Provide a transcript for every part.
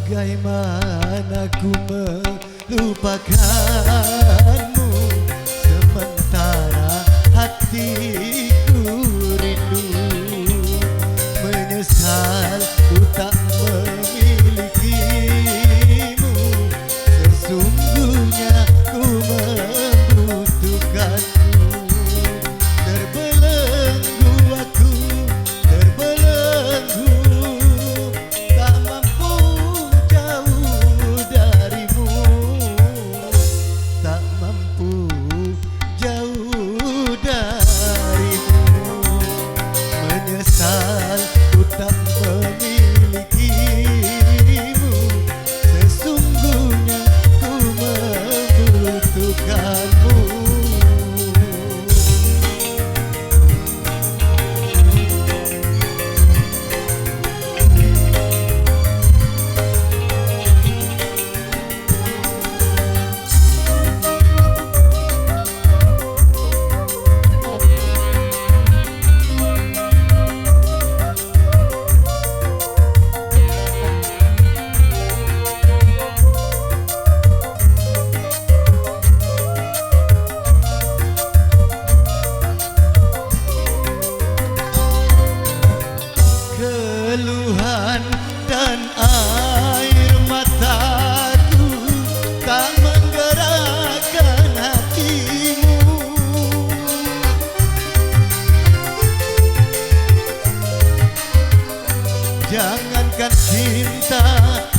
Bagaimana ku melupakanmu sementara hatiku rindu. Menyesal ku tak memilikimu, sesungguhnya ku membutuhkanmu. Terbelenggu aku, terbelenggu, tak mampu jauh darimu, tak mampu jauh darimu. Menyesal ku tak memilikimu, sesungguhnya ku membutuhkanmu. Keluhan dan air mataku tak menggerakkan hatimu. Jangankan cinta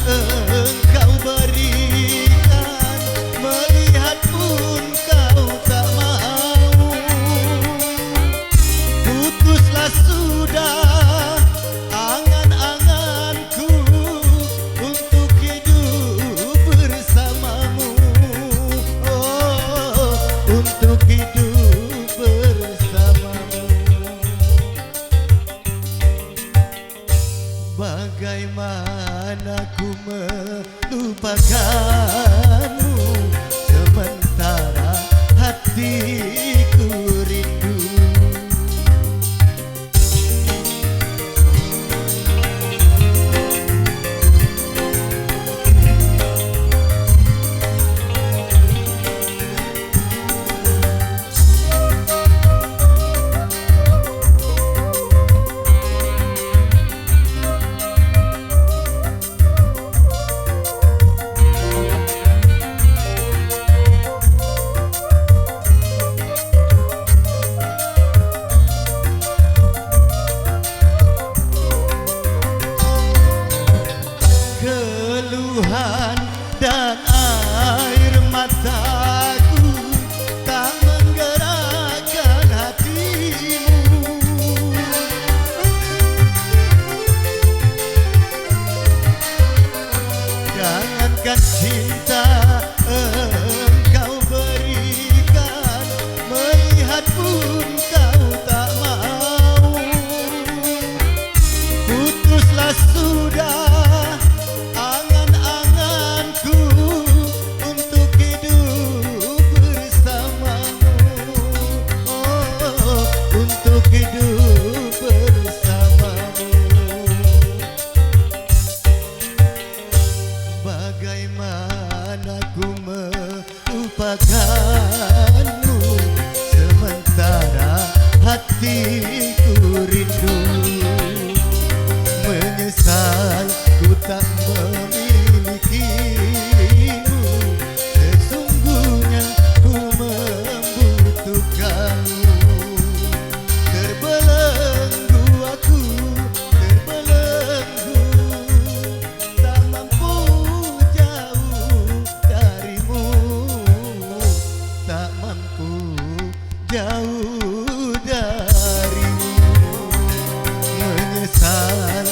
engkau berikan, melihat pun kau tak mau. Putuslah sudah angan-anganku untuk hidup bersamamu. Oh, untuk hidup bersamamu. Bagaimana ku melupakanmu sementara hatiku rindu. Keluhan dan air mataku tak menggerakkan hatimu. Jangankan cinta engkau berikan, melihat pun kau tak mau. Putuslah sudah angan-anganku untuk hidup bersamamu. Oh, untuk hidup bersamamu. Bagaimana ku melupakanmu sementara hatiku rindu. Menyesal ku tak memilikimu, sesungguhnya ku membutuhkanmu. Terbelenggu aku, terbelenggu, tak mampu jauh darimu, tak mampu jauh darimu. Menyesal